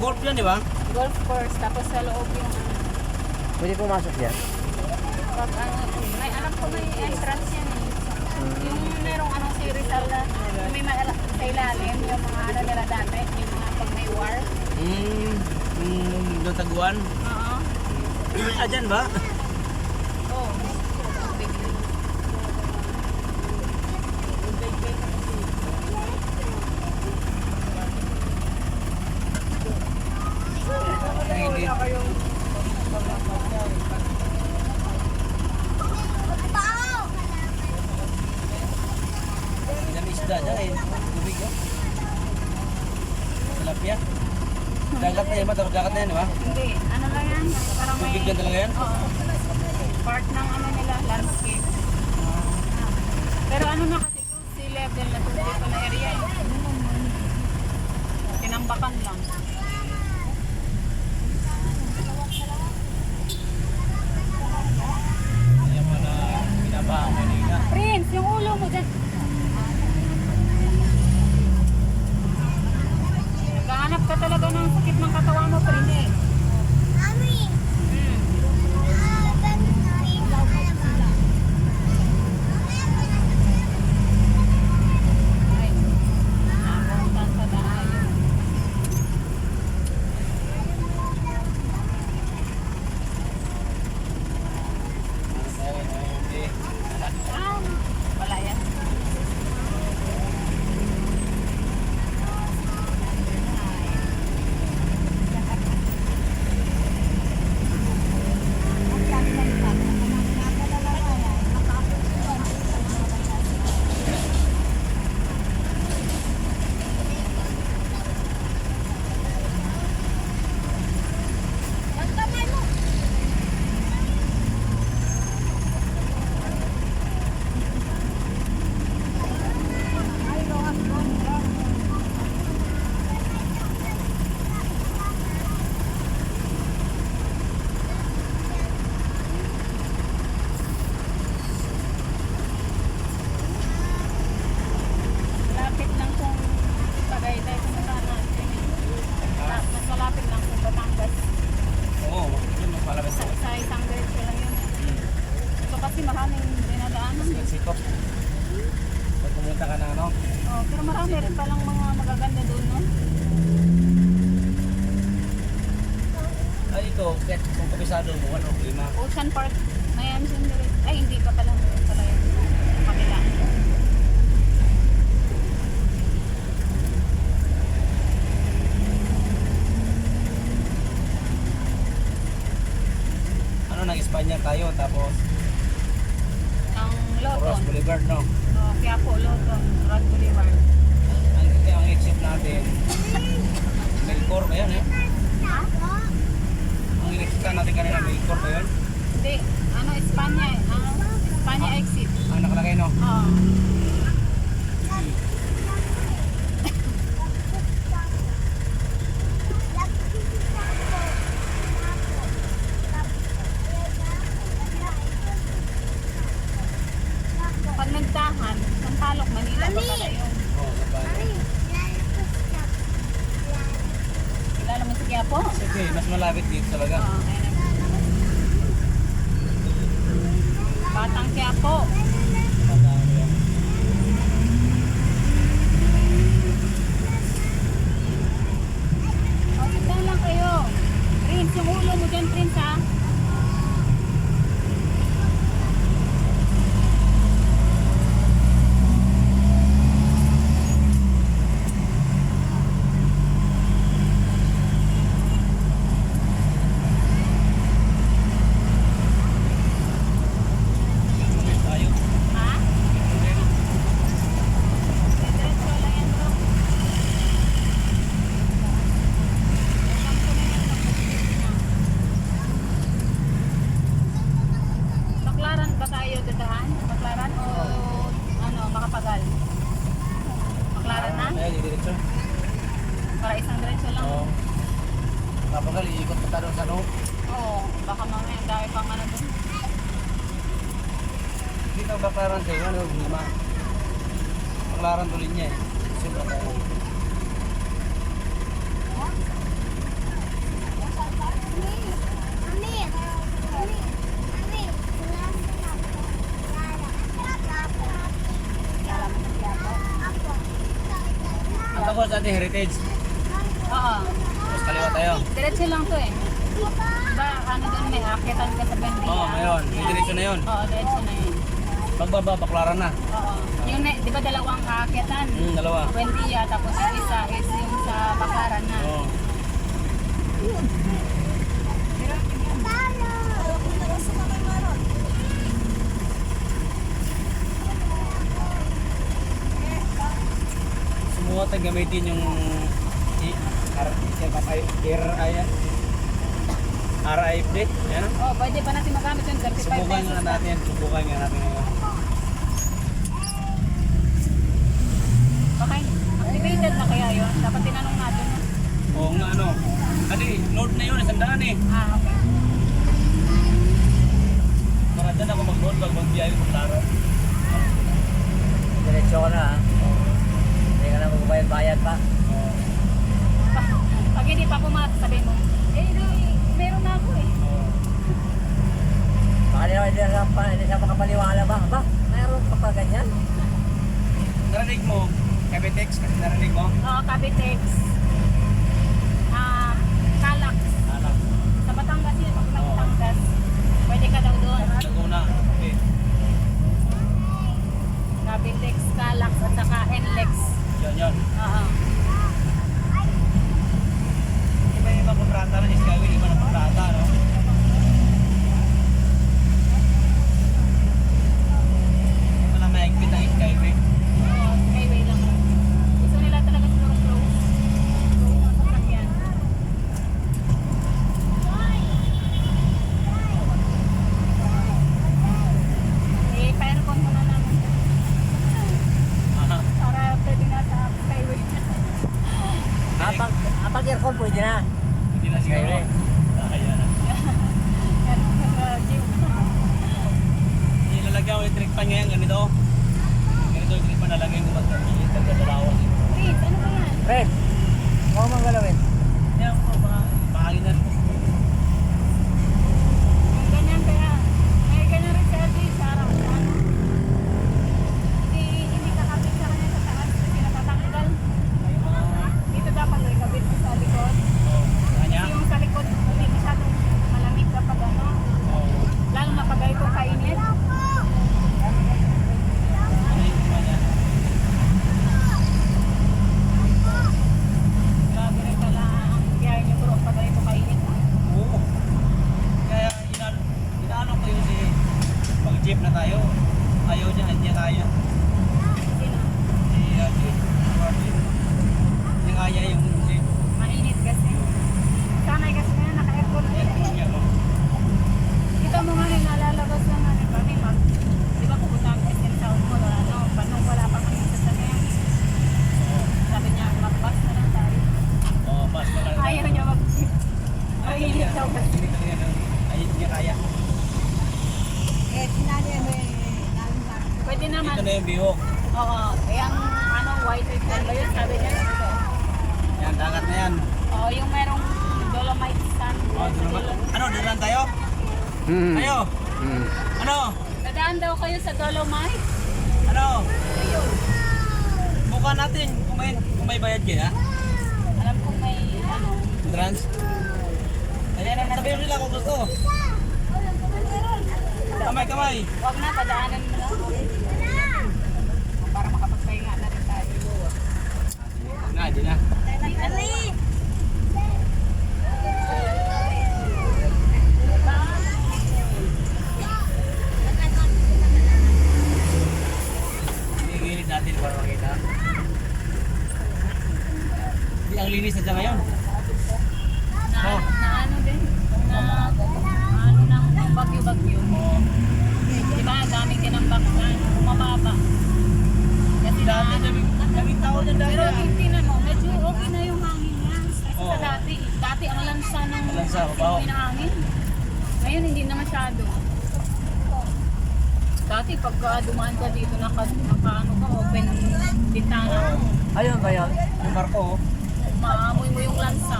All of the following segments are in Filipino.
Golf yan, di ba? golf course. Tapos sa loob yung Pwede pumasok yan? pag may alam ko may entrance yan eh. Yung merong anong si Rizal na may sa ilalim, yung mga ano nila dati, yung mga pag may war. Doon taguan. Oo. Ah, dyan ba? Oo. Big deal. Hindi. Dami isda dyan eh. Tubig yun. Tilapia. Dagat na yan ba? Dagat na yan, di ba? Hindi, ano lang yan, parang may... Tubig yan talaga yan? Oo. Part ng ano nila, landscape. Pero ano na kasi to, sea level na tubig pa na area eh. Tinambakan lang. Ayan mo na binabahan kanina. Prince, yung ulo mo dyan. Naghahanap ka talaga ng sakit ng katawan mo, Prince eh. Ay, napuntan sa daayo. Ah, wala yan. Malapit lang kung Tagaytay kung saan natin. Mas malapit lang kung Batangas. Oo, yun mas malapit Sa, sa sa isang diretso lang yun. Ito kasi maraming dinadaanan. Mexico. Pag pumunta ka na ano, Oh, pero marami rin palang mga magaganda doon, no? ay ito, kung kabisado mo, 105. Ocean Park na yan yung diretso. Ay, hindi pa pala. Doon pala yun. Sa kabila. Ano, nag-Espanya tayo, tapos Ang Ross Loton. Boulevard, no? Oh, Quiapo, Loton, Rod Boulevard. Ang exit natin, Melcor ba yan, eh? Ha? Ang exit natin kanina, Melcor ba yun? Hindi. Ano, Espanya eh. Espanya exit. Ang nakalagay, no? Oh. Pag nagtahan, Sampaloc, Manila pa pala yun. Oo, napalagay. Kilala mo si Quiapo? Sige, mas malapit dito talaga. Oo, ayan. Batang Quiapo. O, sit down lang kayo. Prince, yung ulo mo dyan, Prince, ha? Tayo. Ha? Diretso lang yan, bro. Baklaran ba tayo dadaan? Baklaran o ano, Makapagal? Baklaran na? Ayan, yung diretso. Para isang diretso lang. Oo. Papagal, iikot pa tayo sa loob. Oo, baka mamaya ang dami pang ano dun. Dito ang baklaran sa'yo, ano, 5. Baklaran tuloy niya eh. Siyempre tayo. Ang tapos natin heritage. Oo. Tapos kaliwa tayo. Diretso lang to eh. Diba, ano doon may akitan ka sa Bendia? Oo, ngayon. May diretso na yun. Oo, diretso na yun. Pagbaba, baklaran na. Oo. Yung, di ba dalawang aakyatan? Dalawa. Bendia, tapos yung isa is yung sa Bakaran na. Oo. Sumuha tayo gamitin yung RIFD. Yan. Oh, pwede pa natin magamit yung 35 Subukan pesos nga lang. natin. Subukan nga natin ngayon. Okay, activated na kaya yun? Dapat tinanong natin. Oo nga ano. Kasi load na yun, 100 eh. Ah, okay. Para dyan ako mag-load pag mag-biyahe ko klaro. Diretso ko na ha. Hindi ka na magbayad-bayad pa. Pag hindi pa pumasok, sabihin mo, meron na ako eh. Baka hindi siya makapaniwala ba? Ba, mayroon ka pa ganyan? Narinig mo, Kabitex, kasi narinig mo. Oo, Cavitex. Calax. Alam. Sa Batangas yun, pag Batangas. Pwede ka daw doon. Laguna. Okay. Cavitex, Calax, at saka NLEX. Yun. Oo. Iba yung mga kontrata na Skyway, iba na kontrata, no? Ito na maigpit ang Skyway. Oo, Skyway lang. Gusto nila talaga siguro close. Close ang sasakyan. Pa-aircon mo na namin. Aha. Para pwede na sa Skyway. Pag aircon pwede na. Hindi na siguro. Skyway. Kaya na. Ilalagyan ko yung trick pan ngayon, ganito. Ganito yung trick pan nalagay ko ba't nagdadalawan. Wait, ano ba yan? Fred, huwag mong galawin. Yan po, pahanginan mo. Yung ganyan kaya, may ganyan rin sa LG, sarang ano. Hindi kakabit sa kanya sa taas kasi natatanggal. Dito dapat may kabit mo sa likod. Kanya? Kasi yung sa likod, hindi masyadong malamig kapag ano. Lalo na pag ito kainit. Grabe rin pala ang biyahe niyo bro pag ito kainit. Oo. Kaya inaano ko yun si pag jeep na tayo. Ayaw niya, hindi niya kaya. Sino? Si jeep. Hindi kaya yung jeep. Mainit kasi. Sanay kasi ngayon naka-aircon. Yan mo. Kita mo nga yung nalalabas lang namin kami mag, di ba pupunta kami sa Sound Mall or ano, panong wala pa kami sa sasakyan. Sabi niya, mag-bus na lang tayo. Oo, mas malaki. Ayaw niya mag... Mainit daw kasi. Hindi talaga ayaw niya kaya. Pwede naman. Ito na yung bihok. Oo, yung ano, white sand ba yun? Sabi niya. Yan, dagat na yan. Oo, yung merong dolomite sand. Ano, dadaan tayo? Tayo? Ano? Dadaan daw kayo sa dolomite? Ano? Ayun. Buka natin kung may bayad kaya. Alam ko may ano. Trans? Ayan, sabihin mo nila kung gusto. Kamay. Huwag na, padaanan mo lang. Para makapagpahinga na rin tayo. Di na. Gilid natin para makita. Di ang linis na siya ngayon. Na ano din? Na ano ng bagyo-bagyo. Diba, dami tinambak na mababa. Kasi Daming tao dyan dahil. pero tingnan mo, medyo okay na yung hangin niya. Kasi Oo. sa dati ang lansa ng Lansa, babaw. simoy na hangin. Ngayon hindi na masyado. Dati pagka dumaan ka dito, naka ano ka, open bintana mo. Ayun ba yun? Yung barko, Maamoy mo yung lansa.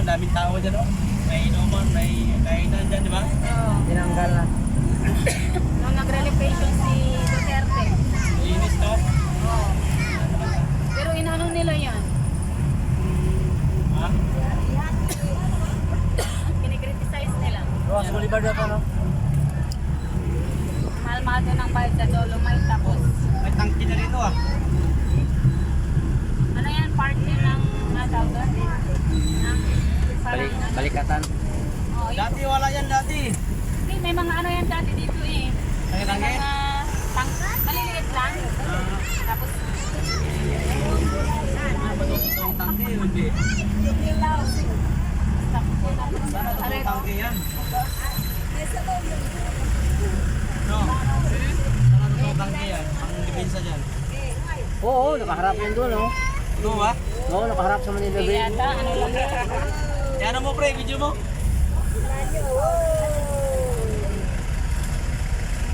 ang daming tao dyan, oh. May inuman, may kainan dyan, di ba? Oo. Tinanggal na. Nung nag-relocation si Duterte. Linis, no? Oo. Pero inano nila yan. Ha? Kinikriticize nila. Ross Bolivar daw to, no? Mahal-mahal doon ang bayad sa Dolomite. Tapos, May tangki na rito, ah. ano yan, part yun ng, tawag doon? Balikatan. Oh, yun. Dati wala yan, dati. Hindi, may mga ano yan dati dito eh. May May tangki? mga maliliit lang. Tapos, Itong tangki, hindi. Sana itong tangki yan. No? Sana itong tangki yan. Ang depensa dyan. Oo, nakaharap yun doon, no? Ito ba? Oo, nakaharap sa Manila hindi Bay. yata, ano lang yan. Kaya mo, pre, video mo.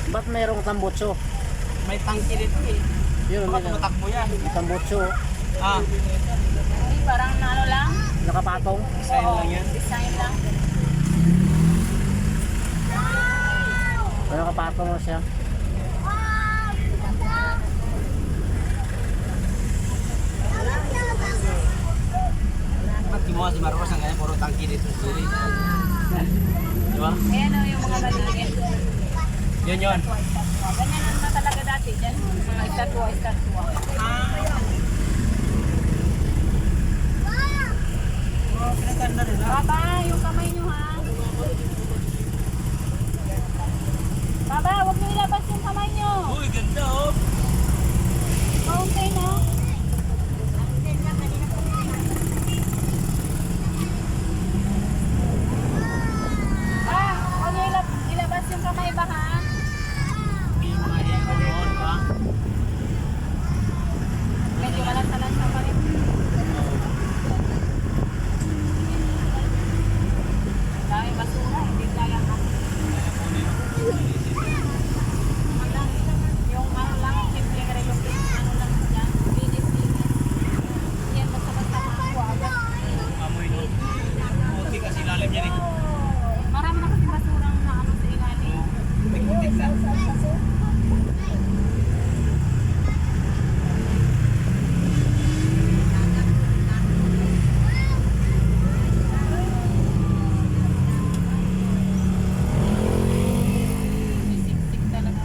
Ba't mayroong tambutso? May tangki dito eh. Yun, Baka may tumatakbo yan. tambutso. Ah, Hindi, parang ano lang. Nakapatong. design Oo, lang yan. design lang. Nakapatong na siya. Ba't kimuha si Marcos ang ganyan, puro tangki dito. Di ba? Ayan o yung mga maliliit. Yun yun. Ganyan ang na talaga dati dyan. Mga estatwa. Oh, pinaganda rin ha. Baba, yung kamay nyo ha. Baba, huwag nyo ilabas yung kamay nyo. Uy, ganda oh. Fountain ha. Ah, huwag nyo ilabas yung kamay ba ha? May mga hero doon, di ba? Medyo malasa-lasa pa rin. Ang daming basura, hindi kaya ka. Yung ano lang, simpleng relocation, ano lang dyan, linis-linis. Yan, basta-basta makakuha agad. Amoy no. Puti kasi lalim yan eh. Marami na kasi basurang na ano sa ilalim. Putik na. Sisik-sik talaga.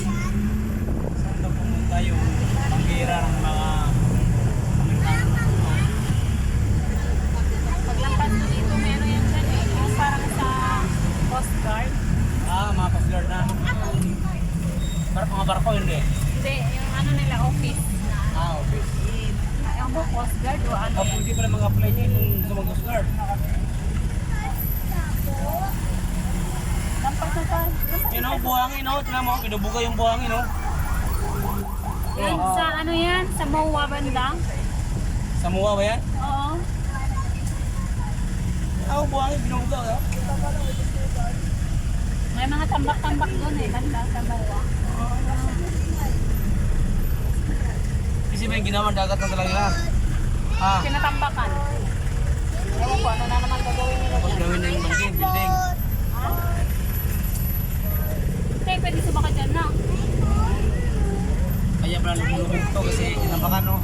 Saan daw pumunta yung pangira ng mga Paglampas mo dito, meron yan dyan eh. Yung parang sa Coast Guard. mga Coast Guard na. Mga barko hindi. Hindi, yung ano nila, office. Office. Yung po, Coast Guard o ano yan. Pwede pala mag-apply niya yung sa mga Coast Guard. Lampas na pa. Yun o, buhangin o. Tignan mo, binubuga yung buhangin o. Yan, sa ano yan? Sa MOA banda? Samuha ba yan? Oo. Buhangin, binubuga o. May mga tambak-tambak doon eh, banda sa MOA. Kasi ba yung ginawa dagat na talaga na? Tinatambakan. Ewan ko, ano na naman gagawin nila Tapos dyan? gawin na yung building. Ha? Hindi, pwede sumaka dyan na. Kaya pala lumulubog to kasi tinabakan no.